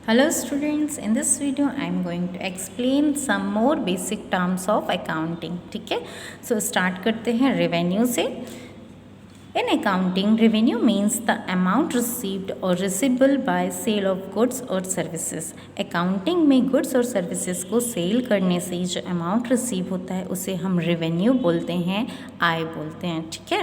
Hello students, in this video I am going to explain some more basic terms of accounting. ठीक है, so start करते हैं revenue से. In accounting, revenue means the amount received or receivable by sale of goods or services. Accounting में goods और services को sale करने से जो amount receive होता है उसे हम revenue बोलते हैं, आय बोलते हैं. ठीक है,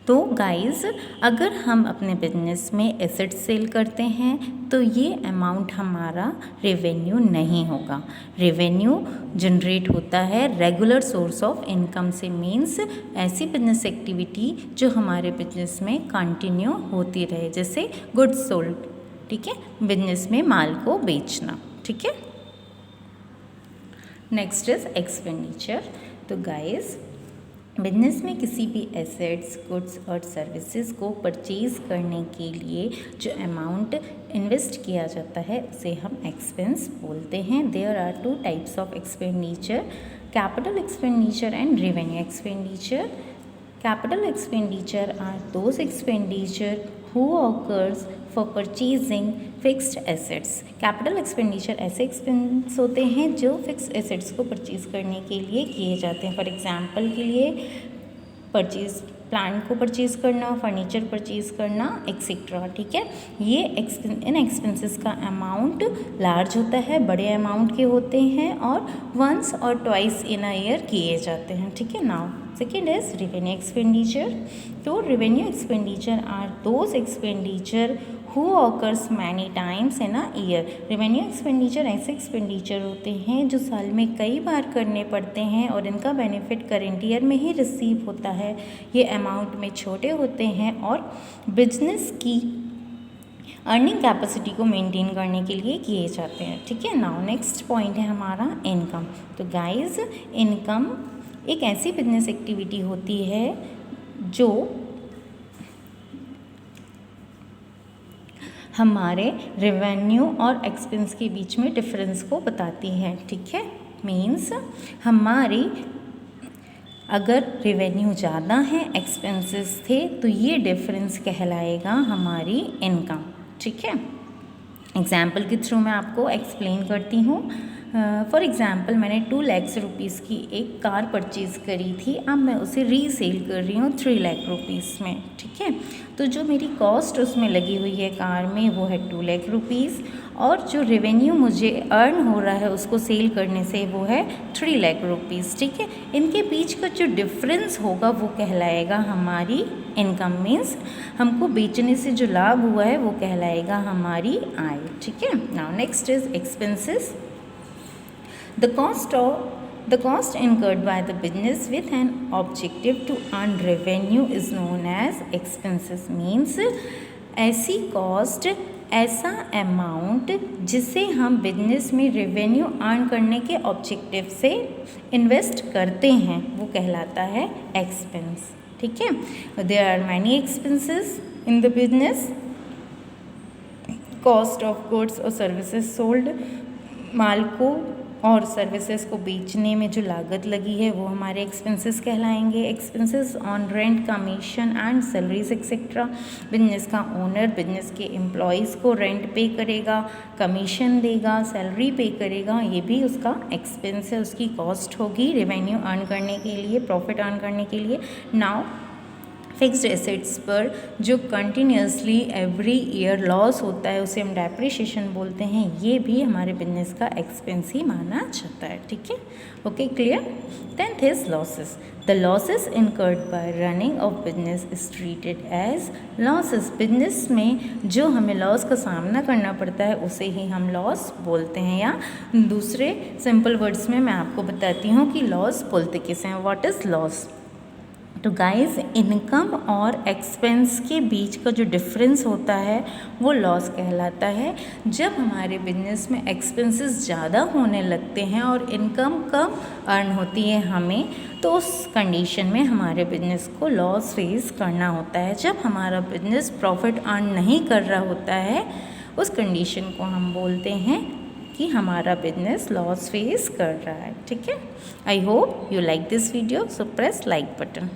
तो गाइस अगर हम अपने बिजनेस में एसेट सेल करते हैं तो ये अमाउंट हमारा रेवेन्यू नहीं होगा. रेवेन्यू जनरेट होता है रेगुलर सोर्स ऑफ इनकम से, मीन्स ऐसी बिजनेस एक्टिविटी जो हमारे बिजनेस में कंटिन्यू होती रहे, जैसे गुड्स सोल्ड. ठीक है, बिजनेस में माल को बेचना. ठीक है, नेक्स्ट इज एक्सपेंडिचर. तो गाइस बिजनेस में किसी भी एसेट्स, गुड्स और सर्विसेज को परचेज़ करने के लिए जो अमाउंट इन्वेस्ट किया जाता है उसे हम एक्सपेंस बोलते हैं. There are two types of expenditure, capital expenditure and revenue expenditure. Capital expenditure are those expenditure who occurs for purchasing fixed assets. Capital expenditure ऐसे एक्सपेंस होते हैं जो फिक्स एसेट्स को परचेज़ करने के लिए किए जाते हैं. फॉर एग्जांपल के लिए परचेज़ प्लांट को परचेज़ करना, फर्नीचर परचेज़ करना एक्सेट्रा. ठीक है, ये इन एक्सपेंसेस का अमाउंट लार्ज होता है, बड़े अमाउंट के होते हैं और वंस और ट्वाइस इन अ ईयर किए जाते हैं. ठीक है, now second is revenue expenditure. तो revenue expenditure are those expenditure who occurs many times in a year. Revenue expenditure ऐसे एक्सपेंडिचर होते हैं जो साल में कई बार करने पड़ते हैं और इनका बेनिफिट करेंट ईयर में ही रिसीव होता है. ये अमाउंट में छोटे होते हैं और बिजनेस की अर्निंग कैपेसिटी को मेंटेन करने के लिए किए जाते हैं. ठीक है, नाउ नेक्स्ट पॉइंट है हमारा इनकम. तो गाइज इनकम एक ऐसी बिजनेस एक्टिविटी होती है जो हमारे रेवेन्यू और एक्सपेंस के बीच में डिफरेंस को बताती है. ठीक है, मीन्स हमारी अगर रेवेन्यू ज़्यादा है, एक्सपेंसेस थे, तो ये डिफरेंस कहलाएगा हमारी इनकम. ठीक है, एग्जाम्पल के थ्रू मैं आपको एक्सप्लेन करती हूँ. फॉर एग्ज़ाम्पल मैंने 2 लाख रुपीज़ की एक कार परचेज़ करी थी. अब मैं उसे रीसेल कर रही हूँ 3 लाख रुपीज़ में. ठीक है, तो जो मेरी कॉस्ट उसमें लगी हुई है कार में वो है 2 लाख रुपीज़ और जो रेवेन्यू मुझे अर्न हो रहा है उसको सेल करने से वो है 3 लाख रुपीज़. ठीक है, इनके बीच का जो डिफरेंस होगा वो कहलाएगा हमारी इनकम. मीन्स हमको बेचने से जो लाभ हुआ है वो कहलाएगा हमारी आय. ठीक है, now next is expenses. The cost incurred by the business with an objective to earn revenue is known as expenses. Means ऐसी कॉस्ट, ऐसा अमाउंट जिसे हम बिजनेस में रेवेन्यू अर्न करने के ऑब्जेक्टिव से इन्वेस्ट करते हैं वो कहलाता है एक्सपेंस. ठीक है, there are many expenses in the business. Cost of goods और सर्विसेज सोल्ड, माल को और सर्विसेज को बेचने में जो लागत लगी है वो हमारे एक्सपेंसेस कहलाएंगे. Expenses on rent, commission and salaries etcetera. Business का ओनर बिजनेस के एम्प्लॉयज़ को रेंट पे करेगा, कमीशन देगा, सैलरी पे करेगा, ये भी उसका एक्सपेंस है, उसकी कॉस्ट होगी रेवेन्यू अर्न करने के लिए, प्रॉफिट अर्न करने के लिए. नाउ फिक्स्ड एसेट्स पर जो कंटिन्यूसली एवरी ईयर लॉस होता है उसे हम डेप्रिसिएशन बोलते हैं. ये भी हमारे बिजनेस का एक्सपेंस ही माना जाता है. ठीक है, okay, clear. 10th is losses. The losses incurred by running of business is treated as losses. Business में जो हमें लॉस का सामना करना पड़ता है उसे ही हम लॉस बोलते हैं, या दूसरे सिंपल वर्ड्स में मैं आपको बताती हूँ कि लॉस बोलते किसे हैं. What is loss? तो गाइस इनकम और एक्सपेंस के बीच का जो डिफरेंस होता है वो लॉस कहलाता है. जब हमारे बिजनेस में एक्सपेंसेस ज़्यादा होने लगते हैं और इनकम कम अर्न होती है हमें, तो उस कंडीशन में हमारे बिजनेस को लॉस फेस करना होता है. जब हमारा बिजनेस प्रॉफिट अर्न नहीं कर रहा होता है उस कंडीशन को हम बोलते हैं कि हमारा बिजनेस लॉस फेस कर रहा है. ठीक है, I hope you like this video, so press like button.